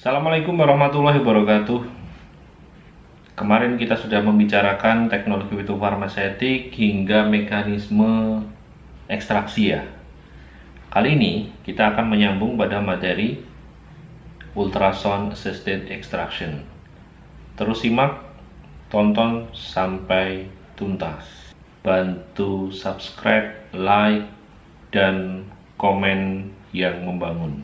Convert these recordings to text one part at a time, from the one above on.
Assalamualaikum warahmatullahi wabarakatuh. Kemarin kita sudah membicarakan teknologi fitofarmaseutik hingga mekanisme ekstraksi ya. Kali ini kita akan menyambung pada materi ultrasound assisted extraction. Terus simak, tonton sampai tuntas. Bantu subscribe, like, dan komen yang membangun.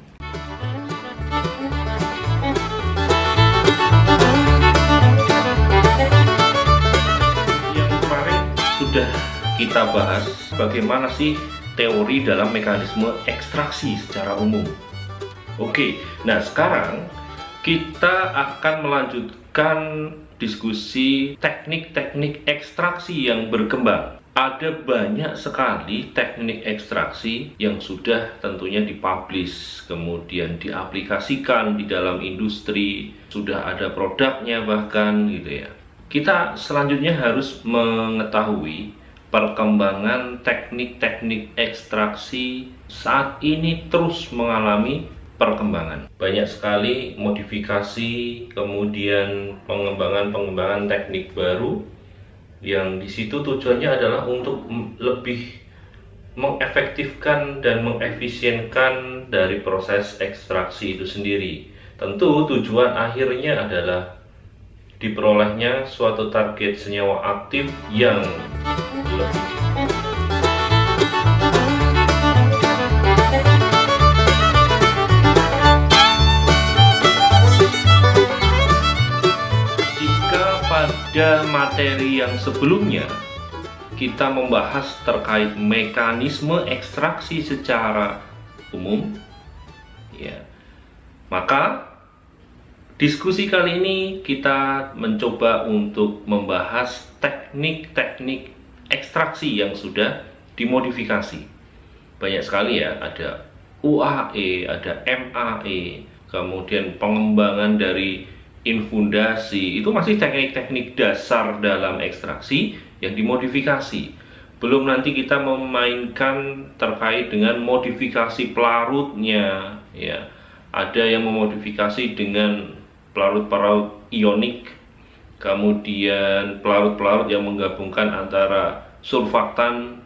Sudah kita bahas bagaimana sih teori dalam mekanisme ekstraksi secara umum. Oke, nah sekarang kita akan melanjutkan diskusi teknik-teknik ekstraksi yang berkembang. Ada banyak sekali teknik ekstraksi yang sudah tentunya dipublish, kemudian diaplikasikan di dalam industri, sudah ada produknya bahkan gitu ya. Kita selanjutnya harus mengetahui perkembangan teknik-teknik ekstraksi saat ini terus mengalami perkembangan. Banyak sekali modifikasi, kemudian pengembangan teknik baru yang di situ tujuannya adalah untuk lebih mengefektifkan dan mengefisienkan dari proses ekstraksi itu sendiri. Tentu tujuan akhirnya adalah diperolehnya suatu target senyawa aktif yang lebih. Jika pada materi yang sebelumnya kita membahas terkait mekanisme ekstraksi secara umum, ya, maka diskusi kali ini kita mencoba untuk membahas teknik-teknik ekstraksi yang sudah dimodifikasi. Banyak sekali ya, ada UAE, ada MAE, kemudian pengembangan dari infundasi. Itu masih teknik-teknik dasar dalam ekstraksi yang dimodifikasi. Belum nanti kita memainkan terkait dengan modifikasi pelarutnya, ya. Ada yang memodifikasi dengan pelarut-pelarut ionik, kemudian pelarut-pelarut yang menggabungkan antara surfaktan,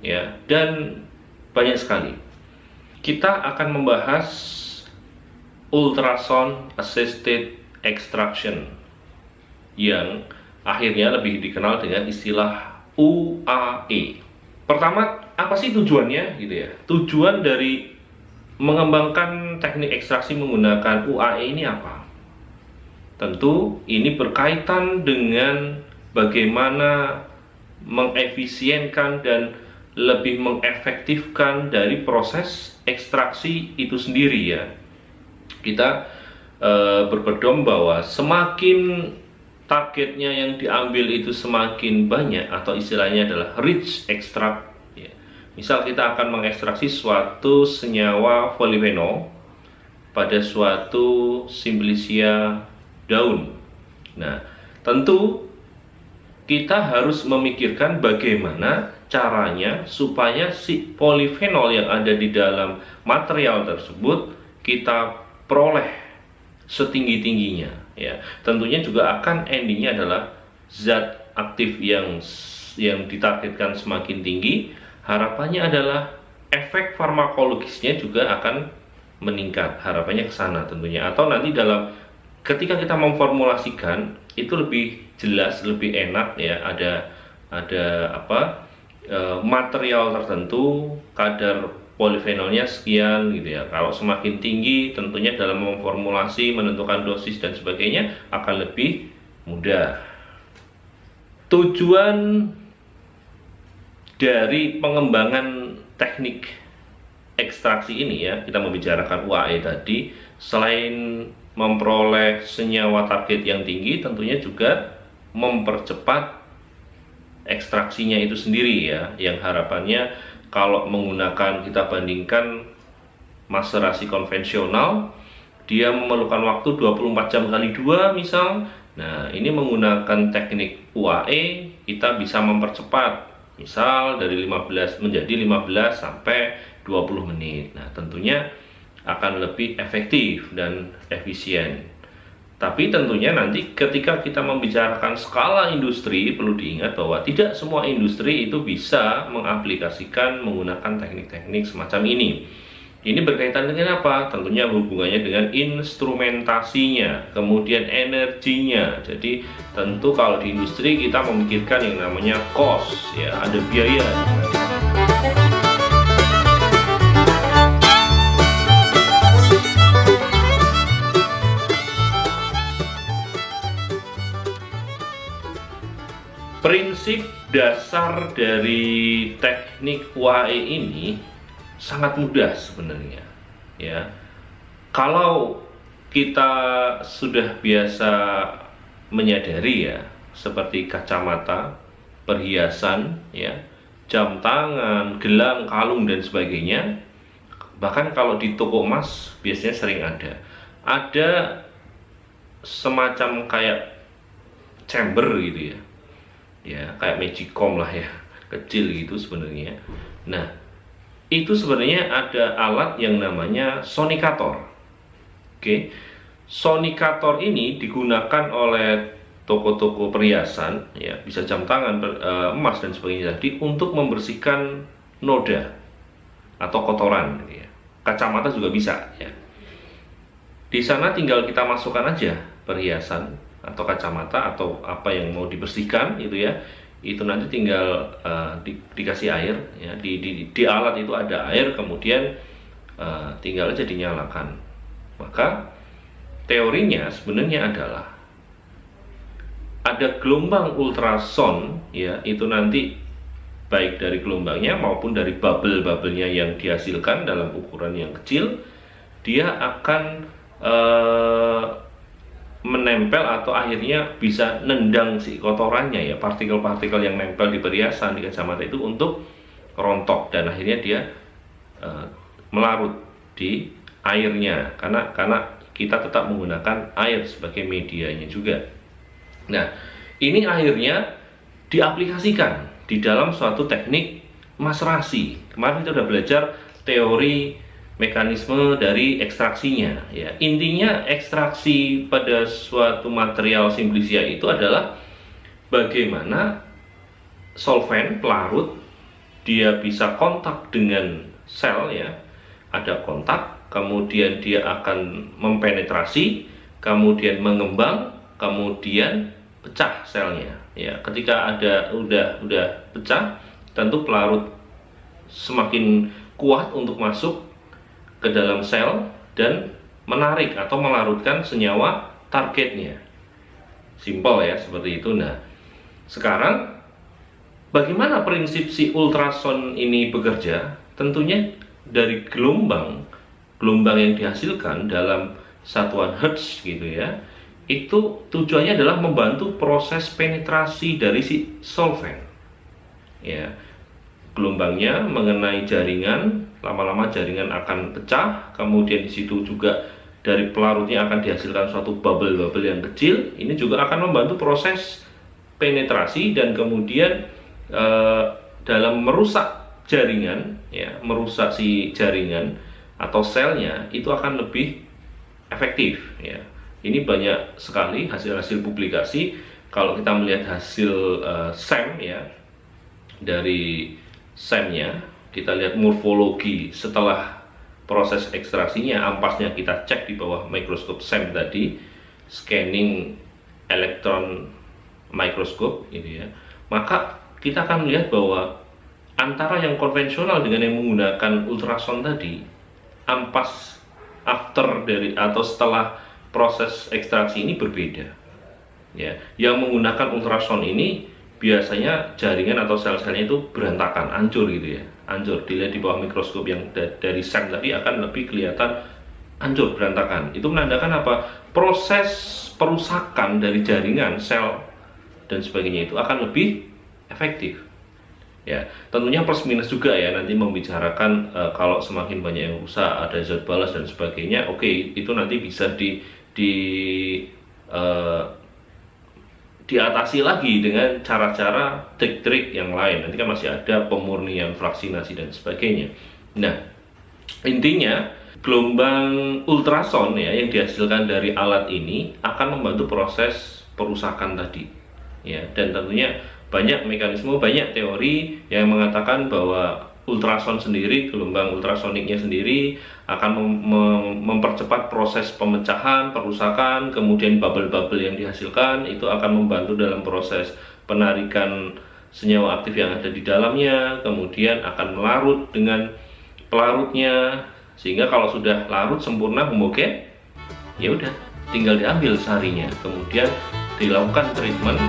ya, dan banyak sekali. Kita akan membahas ultrasound assisted extraction yang akhirnya lebih dikenal dengan istilah UAE. Pertama, apa sih tujuannya gitu ya? Tujuan dari mengembangkan teknik ekstraksi menggunakan UAE ini apa? Tentu ini berkaitan dengan bagaimana mengefisienkan dan lebih mengefektifkan dari proses ekstraksi itu sendiri ya. Kita berpedoman bahwa semakin targetnya yang diambil itu semakin banyak, atau istilahnya adalah rich extract ya. Misal kita akan mengekstraksi suatu senyawa polifenol pada suatu Simplicia daun. Nah, tentu kita harus memikirkan bagaimana caranya supaya si polifenol yang ada di dalam material tersebut kita peroleh setinggi-tingginya ya. Tentunya juga akan endingnya adalah zat aktif yang ditargetkan semakin tinggi. Harapannya adalah efek farmakologisnya juga akan meningkat. Harapannya ke sana tentunya. Atau nanti ketika kita memformulasikan itu lebih jelas, lebih enak ya, ada material tertentu, kadar polifenolnya sekian gitu ya. Kalau semakin tinggi tentunya dalam memformulasi, menentukan dosis dan sebagainya akan lebih mudah. Tujuan dari pengembangan teknik ekstraksi ini ya, kita membicarakan UAE tadi, selain memperoleh senyawa target yang tinggi, tentunya juga mempercepat ekstraksinya itu sendiri ya, yang harapannya kalau menggunakan, kita bandingkan maserasi konvensional, dia memerlukan waktu 24 jam kali 2 misal. Nah, ini menggunakan teknik UAE kita bisa mempercepat, misal dari 15 menjadi 15 sampai 20 menit. Nah, tentunya akan lebih efektif dan efisien. Tapi tentunya nanti ketika kita membicarakan skala industri, perlu diingat bahwa tidak semua industri itu bisa mengaplikasikan menggunakan teknik-teknik semacam ini. Ini berkaitan dengan apa? Tentunya hubungannya dengan instrumentasinya, kemudian energinya. Jadi tentu kalau di industri kita memikirkan yang namanya cost, ya, ada biaya. Prinsip dasar dari teknik UAE ini sangat mudah sebenarnya, ya. Kalau kita sudah biasa menyadari, ya, seperti kacamata, perhiasan, ya, jam tangan, gelang, kalung dan sebagainya. Bahkan kalau di toko emas biasanya sering ada semacam kayak chamber gitu, ya. Ya, kayak magicom lah, ya, kecil gitu sebenarnya. Nah, itu sebenarnya ada alat yang namanya sonikator. Oke, sonikator ini digunakan oleh toko-toko perhiasan, ya, bisa jam tangan, emas dan sebagainya tadi, untuk membersihkan noda atau kotoran, ya. Kacamata juga bisa, ya. Di sana tinggal kita masukkan aja perhiasan atau kacamata atau apa yang mau dibersihkan itu, ya, itu nanti tinggal dikasih air, ya, di alat itu ada air, kemudian tinggal aja dinyalakan. Maka teorinya sebenarnya adalah ada gelombang ultrason, ya, itu nanti baik dari gelombangnya maupun dari bubble-bubblenya yang dihasilkan dalam ukuran yang kecil, dia akan menempel atau akhirnya bisa nendang si kotorannya, ya, partikel-partikel yang nempel di perhiasan, di kacamata itu untuk rontok dan akhirnya dia melarut di airnya, karena kita tetap menggunakan air sebagai medianya juga. Nah, ini akhirnya diaplikasikan di dalam suatu teknik maserasi. Kemarin kita sudah belajar teori mekanisme dari ekstraksinya, ya. Intinya ekstraksi pada suatu material simplicia itu adalah bagaimana solvent pelarut dia bisa kontak dengan sel, ya, ada kontak, kemudian dia akan mempenetrasi, kemudian mengembang, kemudian pecah selnya, ya. Ketika udah pecah, tentu pelarut semakin kuat untuk masuk ke dalam sel dan menarik atau melarutkan senyawa targetnya. Simpel, ya, seperti itu. Nah, sekarang bagaimana prinsip si ultrason ini bekerja? Tentunya dari gelombang yang dihasilkan dalam satuan hertz gitu, ya, itu tujuannya adalah membantu proses penetrasi dari si solvent, ya. Gelombangnya mengenai jaringan, lama-lama jaringan akan pecah, kemudian di situ juga dari pelarutnya akan dihasilkan suatu bubble-bubble yang kecil. Ini juga akan membantu proses penetrasi dan kemudian dalam merusak jaringan, ya, merusak si jaringan atau selnya itu akan lebih efektif, ya. Ini banyak sekali hasil-hasil publikasi. Kalau kita melihat hasil SEM, ya, dari SEM-nya, kita lihat morfologi setelah proses ekstraksinya, ampasnya kita cek di bawah mikroskop SEM tadi, scanning elektron mikroskop, gitu, ya. Maka kita akan melihat bahwa antara yang konvensional dengan yang menggunakan ultrason tadi, ampas after dari atau setelah proses ekstraksi ini berbeda, ya. Yang menggunakan ultrason ini biasanya jaringan atau sel-selnya itu berantakan, hancur gitu, ya, hancur. Dilihat di bawah mikroskop yang dari SEM tadi akan lebih kelihatan hancur, berantakan. Itu menandakan apa? Proses perusakan dari jaringan, sel dan sebagainya itu akan lebih efektif, ya. Tentunya plus minus juga, ya, nanti membicarakan kalau semakin banyak yang rusak, ada zat balas dan sebagainya. Oke, itu nanti bisa diatasi lagi dengan cara-cara trik-trik yang lain. Nanti kan masih ada pemurnian, fraksinasi dan sebagainya. Nah, intinya gelombang ultrason ya yang dihasilkan dari alat ini akan membantu proses perusakan tadi ya, dan tentunya banyak mekanisme, banyak teori yang mengatakan bahwa ultrason sendiri, gelombang ultrasoniknya sendiri akan mempercepat proses pemecahan, perusakan, kemudian bubble-bubble yang dihasilkan itu akan membantu dalam proses penarikan senyawa aktif yang ada di dalamnya, kemudian akan melarut dengan pelarutnya, sehingga kalau sudah larut sempurna homogen, ya udah tinggal diambil sarinya, kemudian dilakukan treatment.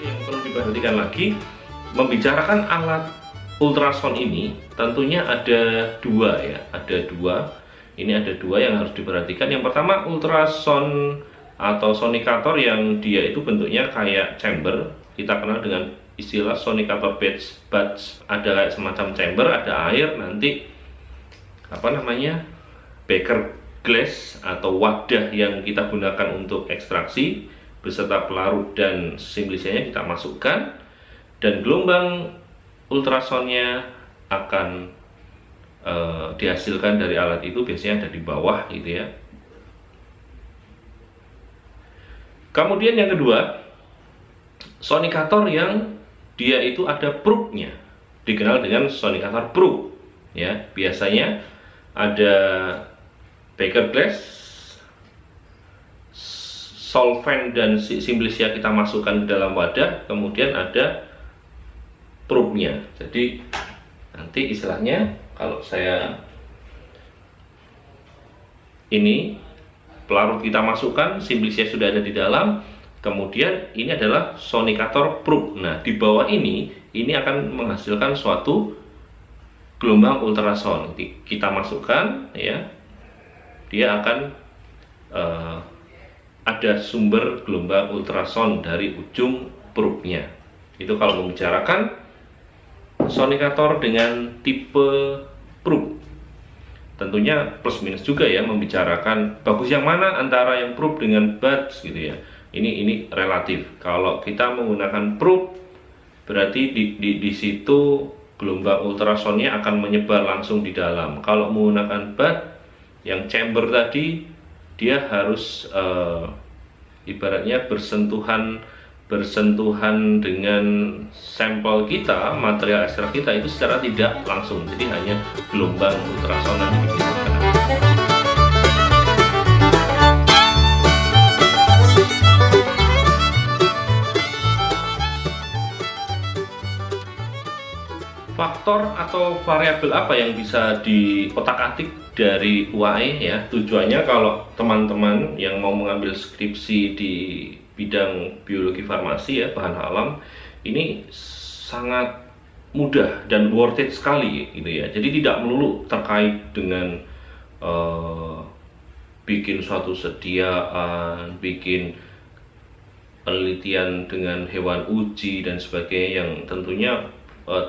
Yang perlu diperhatikan lagi, membicarakan alat ultrason ini tentunya ada dua ya, ini ada dua yang harus diperhatikan. Yang pertama, ultrason atau sonikator yang dia itu bentuknya kayak chamber, kita kenal dengan istilah sonikator batch. Ada kayak semacam chamber, ada air, nanti apa namanya, beaker glass atau wadah yang kita gunakan untuk ekstraksi beserta pelarut dan simplisianya kita masukkan, dan gelombang ultrasonnya akan dihasilkan dari alat itu, biasanya ada di bawah gitu ya. Kemudian yang kedua, sonikator yang dia itu ada probe-nya, dikenal dengan sonikator probe ya. Biasanya ada beaker glass, solvent dan simplisia kita masukkan ke dalam wadah, kemudian ada probe-nya. Jadi nanti istilahnya kalau saya ini pelarut kita masukkan, simplisia sudah ada di dalam, kemudian ini adalah sonikator probe. Nah, di bawah ini akan menghasilkan suatu gelombang ultrason. Kita masukkan ya, dia akan ada sumber gelombang ultrason dari ujung probe-nya. Itu kalau membicarakan sonikator dengan tipe probe. Tentunya plus minus juga ya, membicarakan bagus yang mana antara yang probe dengan batch gitu ya. Ini relatif. Kalau kita menggunakan probe, berarti di situ gelombang ultrasonnya akan menyebar langsung di dalam. Kalau menggunakan batch yang chamber tadi, dia harus ibaratnya bersentuhan dengan sampel kita, material ekstrak kita itu secara tidak langsung, jadi hanya gelombang ultrason yang dibutuhkan. Faktor atau variabel apa yang bisa diotak-atik dari UAE ya? Tujuannya kalau teman-teman yang mau mengambil skripsi di bidang biologi farmasi ya, bahan alam, ini sangat mudah dan worth it sekali gitu ya. Jadi tidak melulu terkait dengan bikin suatu sediaan, bikin penelitian dengan hewan uji dan sebagainya, yang tentunya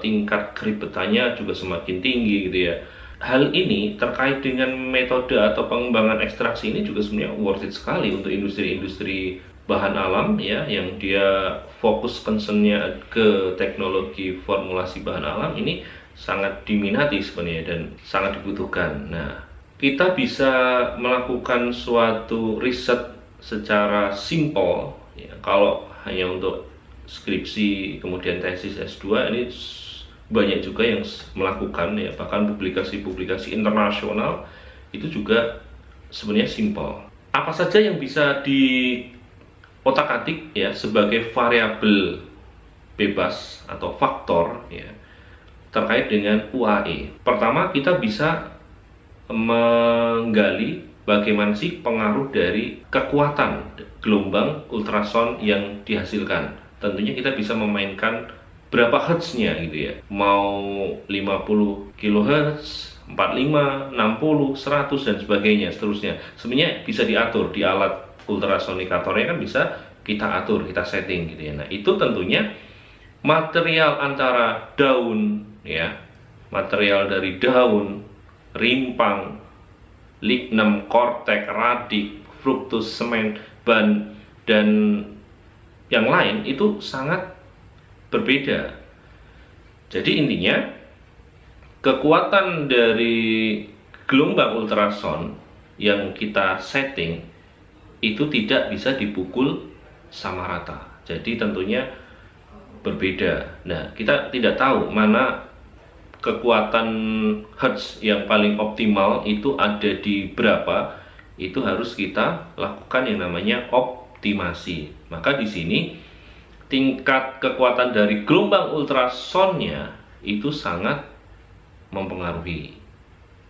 tingkat keribetannya juga semakin tinggi gitu ya. Hal ini terkait dengan metode atau pengembangan ekstraksi ini juga sebenarnya worth it sekali untuk industri-industri bahan alam ya, yang dia fokus concernnya ke teknologi formulasi bahan alam. Ini sangat diminati sebenarnya dan sangat dibutuhkan. Nah, kita bisa melakukan suatu riset secara simpel ya. Kalau hanya untuk skripsi kemudian tesis S2, ini banyak juga yang melakukan ya, bahkan publikasi-publikasi internasional itu juga sebenarnya simpel. Apa saja yang bisa di otak-atik ya sebagai variabel bebas atau faktor ya terkait dengan UAE? Pertama, kita bisa menggali bagaimana sih pengaruh dari kekuatan gelombang ultrason yang dihasilkan. Tentunya kita bisa memainkan berapa hertznya gitu ya, mau 50 kHz, 45, 60, 100 dan sebagainya seterusnya. Sebenarnya bisa diatur di alat ultrasonikatornya, kan bisa kita atur, kita setting gitu ya. Nah, itu tentunya material antara daun ya, material dari daun, rimpang, lignum, kortek, radik, fruktus, semen, ban, dan yang lain itu sangat berbeda. Jadi intinya kekuatan dari gelombang ultrasound yang kita setting itu tidak bisa dipukul sama rata. Jadi tentunya berbeda. Nah, kita tidak tahu mana kekuatan hertz yang paling optimal itu ada di berapa. Itu harus kita lakukan yang namanya optimasi. Maka di sini tingkat kekuatan dari gelombang ultrasoundnya itu sangat mempengaruhi.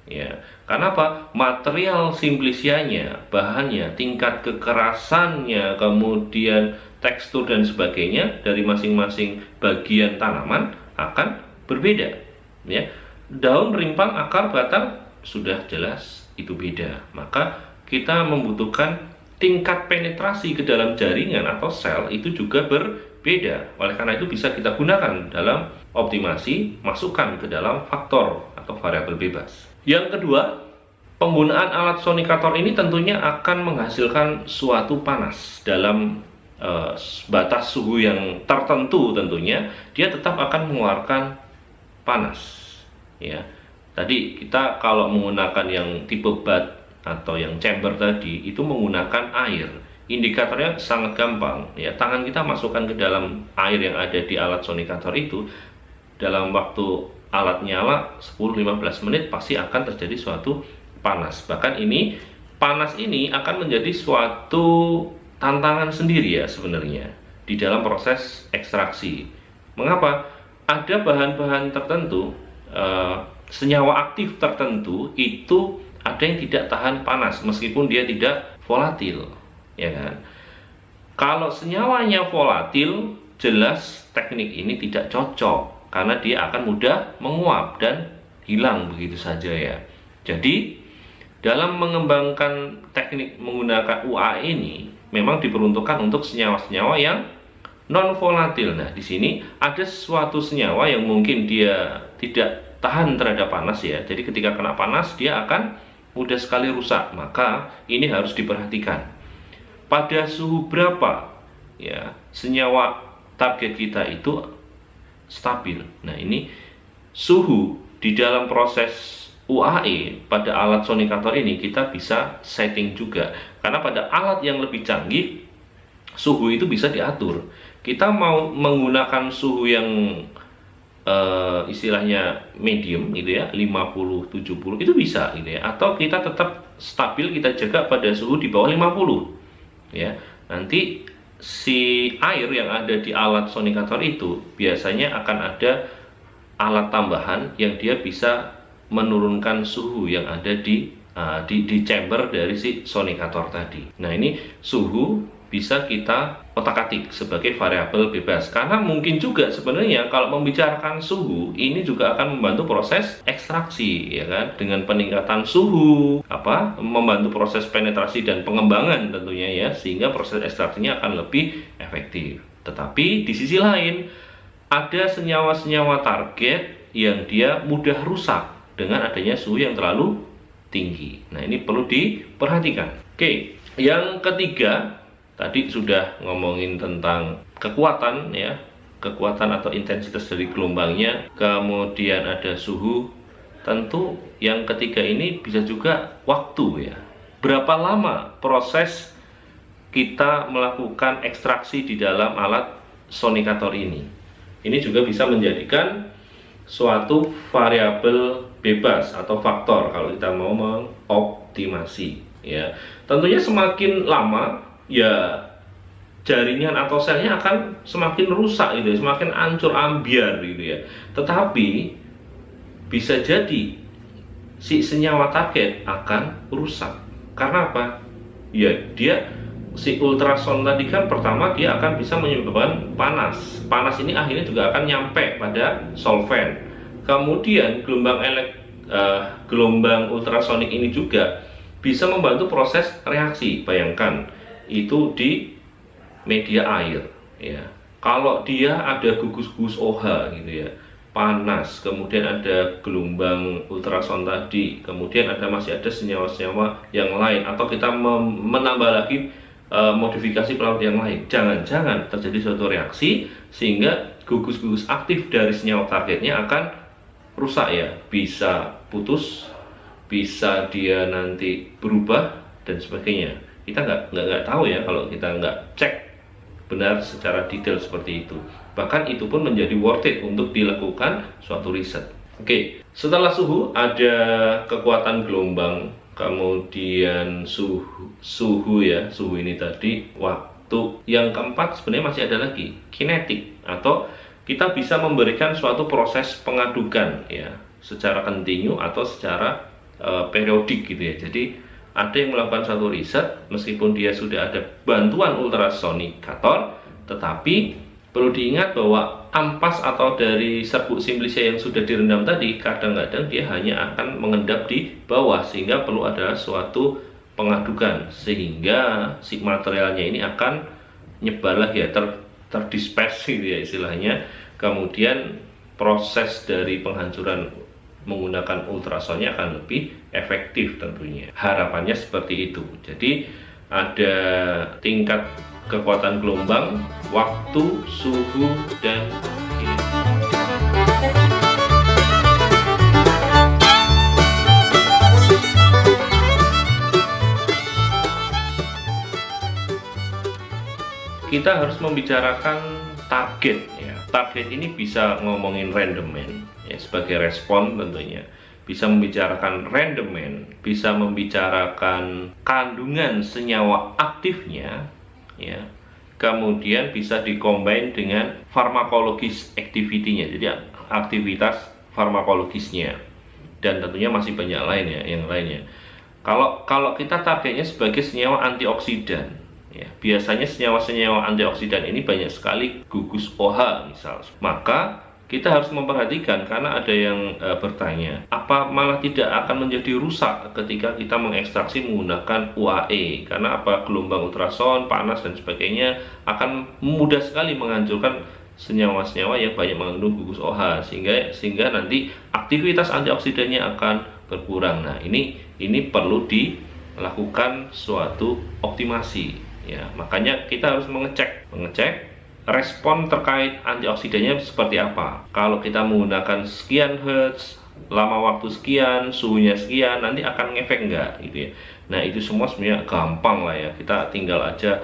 Ya, karena apa? Material simplicianya, bahannya, tingkat kekerasannya, kemudian tekstur dan sebagainya dari masing-masing bagian tanaman akan berbeda. Ya, daun, rimpang, akar, batang sudah jelas itu beda. Maka kita membutuhkan tingkat penetrasi ke dalam jaringan atau sel itu juga berbeda. Oleh karena itu bisa kita gunakan dalam optimasi, masukkan ke dalam faktor atau variabel bebas. Yang kedua, penggunaan alat sonikator ini tentunya akan menghasilkan suatu panas dalam batas suhu yang tertentu. Tentunya dia tetap akan mengeluarkan panas. Ya, tadi kita kalau menggunakan yang tipe bat atau yang chamber tadi itu menggunakan air. Indikatornya sangat gampang. Ya, tangan kita masukkan ke dalam air yang ada di alat sonikator itu, dalam waktu alat nyala 10-15 menit pasti akan terjadi suatu panas. Bahkan ini panas ini akan menjadi suatu tantangan sendiri ya sebenarnya di dalam proses ekstraksi. Mengapa? Ada bahan-bahan tertentu, senyawa aktif tertentu itu ada yang tidak tahan panas meskipun dia tidak volatil, ya kan? Kalau senyawanya volatil, jelas teknik ini tidak cocok karena dia akan mudah menguap dan hilang begitu saja ya. Jadi dalam mengembangkan teknik menggunakan UAE ini memang diperuntukkan untuk senyawa-senyawa yang non volatil. Nah, di sini ada suatu senyawa yang mungkin dia tidak tahan terhadap panas ya. Jadi ketika kena panas dia akan mudah sekali rusak. Maka ini harus diperhatikan. Pada suhu berapa ya senyawa target kita itu stabil. Nah, ini suhu di dalam proses UAE pada alat sonikator ini kita bisa setting juga. Karena pada alat yang lebih canggih suhu itu bisa diatur. Kita mau menggunakan suhu yang istilahnya medium gitu ya, 50-70 itu bisa gitu ya. Atau kita tetap stabil, kita jaga pada suhu di bawah 50 ya. Nanti si air yang ada di alat sonikator itu biasanya akan ada alat tambahan yang dia bisa menurunkan suhu yang ada di chamber dari si sonikator tadi. Nah, ini suhu bisa kita otak-atik sebagai variabel bebas karena mungkin juga sebenarnya kalau membicarakan suhu ini juga akan membantu proses ekstraksi ya kan, dengan peningkatan suhu membantu proses penetrasi dan pengembangan tentunya ya, sehingga proses ekstraksinya akan lebih efektif. Tetapi di sisi lain ada senyawa-senyawa target yang dia mudah rusak dengan adanya suhu yang terlalu tinggi. Nah, ini perlu diperhatikan. Oke, yang ketiga tadi sudah ngomongin tentang kekuatan ya, kekuatan atau intensitas dari gelombangnya, kemudian ada suhu. Tentu yang ketiga ini bisa juga waktu ya. Berapa lama proses kita melakukan ekstraksi di dalam alat sonikator ini. Ini juga bisa menjadikan suatu variabel bebas atau faktor kalau kita mau mengoptimasi ya. Tentunya semakin lama ya jaringan atau selnya akan semakin rusak gitu ya, semakin hancur ambiar gitu ya. Tetapi bisa jadi si senyawa target akan rusak. Karena apa? Ya dia si ultrasound tadi kan pertama dia akan bisa menyebabkan panas. Panas ini akhirnya juga akan nyampe pada solvent. Kemudian gelombang ultrasonik ini juga bisa membantu proses reaksi. Bayangkan itu di media air ya. Kalau dia ada gugus-gugus OH gitu ya, panas, kemudian ada gelombang ultrasound tadi, kemudian masih ada senyawa-senyawa yang lain, atau kita menambah lagi modifikasi pelarut yang lain. Jangan-jangan terjadi suatu reaksi sehingga gugus-gugus aktif dari senyawa targetnya akan rusak ya, bisa putus, bisa dia nanti berubah dan sebagainya. Kita nggak tahu ya kalau kita nggak cek benar secara detail seperti itu. Bahkan itu pun menjadi worth it untuk dilakukan suatu riset. Oke, setelah suhu ada kekuatan gelombang, kemudian suhu ya, suhu ini tadi, waktu. Yang keempat sebenarnya masih ada lagi, kinetik, atau kita bisa memberikan suatu proses pengadukan ya, secara kontinu atau secara periodik gitu ya. Jadi ada yang melakukan suatu riset meskipun dia sudah ada bantuan ultrasonikator, tetapi perlu diingat bahwa ampas atau dari serbuk simplicia yang sudah direndam tadi kadang-kadang dia hanya akan mengendap di bawah, sehingga perlu ada suatu pengadukan sehingga si materialnya ini akan nyebar lagi ya, terdispersi ya istilahnya. Kemudian proses dari penghancuran menggunakan ultrasonnya akan lebih efektif tentunya. Harapannya seperti itu. Jadi ada tingkat kekuatan gelombang, waktu, suhu, dan kita harus membicarakan target ya. Target ini bisa ngomongin rendemen ya, sebagai respon tentunya. Bisa membicarakan rendemen, bisa membicarakan kandungan senyawa aktifnya ya, kemudian bisa dikombin dengan farmakologis activity-nya, jadi aktivitas farmakologisnya, dan tentunya masih banyak lain ya, yang lainnya. Kalau kita targetnya sebagai senyawa antioksidan ya, biasanya senyawa-senyawa antioksidan ini banyak sekali gugus OH misal, maka kita harus memperhatikan, karena ada yang bertanya, apa malah tidak akan menjadi rusak ketika kita mengekstraksi menggunakan UAE? Karena apa, gelombang ultrason, panas dan sebagainya akan mudah sekali menghancurkan senyawa-senyawa yang banyak mengandung gugus OH, sehingga nanti aktivitas antioksidannya akan berkurang. Nah, ini perlu dilakukan suatu optimasi ya. Makanya kita harus mengecek respon terkait antioksidannya seperti apa. Kalau kita menggunakan sekian hertz, lama waktu sekian, suhunya sekian, nanti akan ngefek nggak gitu ya. Nah, itu semua sebenarnya gampang lah ya. Kita tinggal aja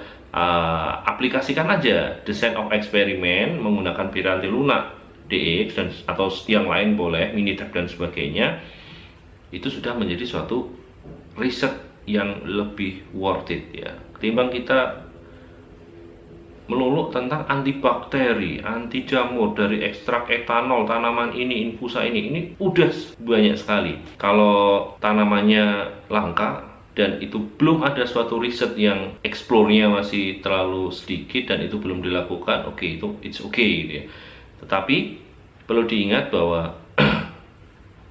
aplikasikan aja design of experiment menggunakan piranti lunak DX dan atau yang lain boleh, Minitab dan sebagainya. Itu sudah menjadi suatu riset yang lebih worth it ya, ketimbang kita melulu tentang antibakteri, anti jamur dari ekstrak etanol tanaman ini, infusa ini udah banyak sekali. Kalau tanamannya langka dan itu belum ada suatu riset yang eksplornya masih terlalu sedikit dan itu belum dilakukan, oke, itu it's okay gitu ya. Tetapi perlu diingat bahwa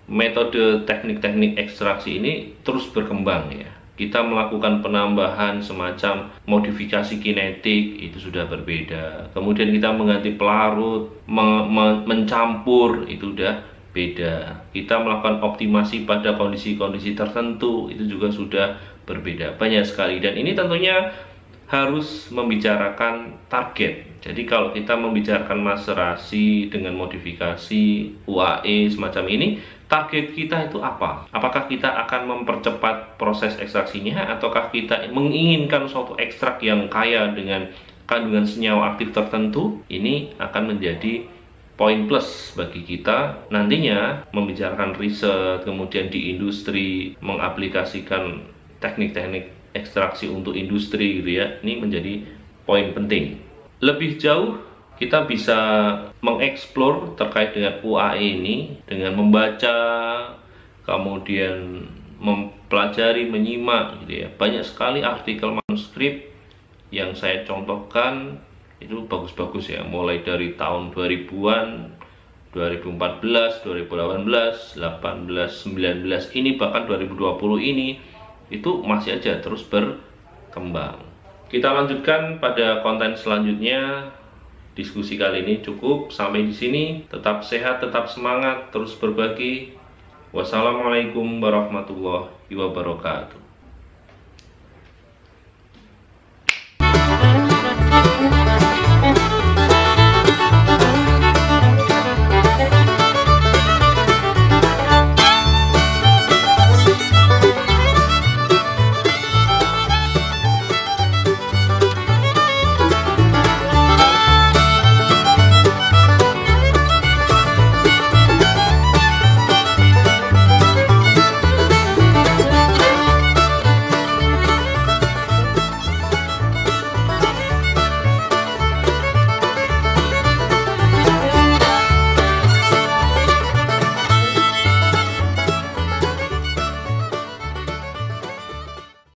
metode teknik-teknik ekstraksi ini terus berkembang ya. Kita melakukan penambahan semacam modifikasi kinetik, itu sudah berbeda. Kemudian kita mengganti pelarut, mencampur, itu udah beda. Kita melakukan optimasi pada kondisi-kondisi tertentu, itu juga sudah berbeda. Banyak sekali, dan ini tentunya harus membicarakan target. Jadi kalau kita membicarakan maserasi dengan modifikasi UAE semacam ini, target kita itu apa? Apakah kita akan mempercepat proses ekstraksinya, ataukah kita menginginkan suatu ekstrak yang kaya dengan kandungan senyawa aktif tertentu? Ini akan menjadi poin plus bagi kita nantinya membicarakan riset, kemudian di industri mengaplikasikan teknik-teknik ekstraksi untuk industri gitu ya. Ini menjadi poin penting. Lebih jauh kita bisa mengeksplor terkait dengan UAE ini dengan membaca, kemudian mempelajari, menyimak gitu ya. Banyak sekali artikel manuskrip yang saya contohkan itu bagus-bagus ya, mulai dari tahun 2000-an, 2014, 2018, 18, 19 ini, bahkan 2020 ini itu masih aja terus berkembang. Kita lanjutkan pada konten selanjutnya. Diskusi kali ini cukup sampai di sini. Tetap sehat, tetap semangat, terus berbagi. Wassalamualaikum warahmatullahi wabarakatuh.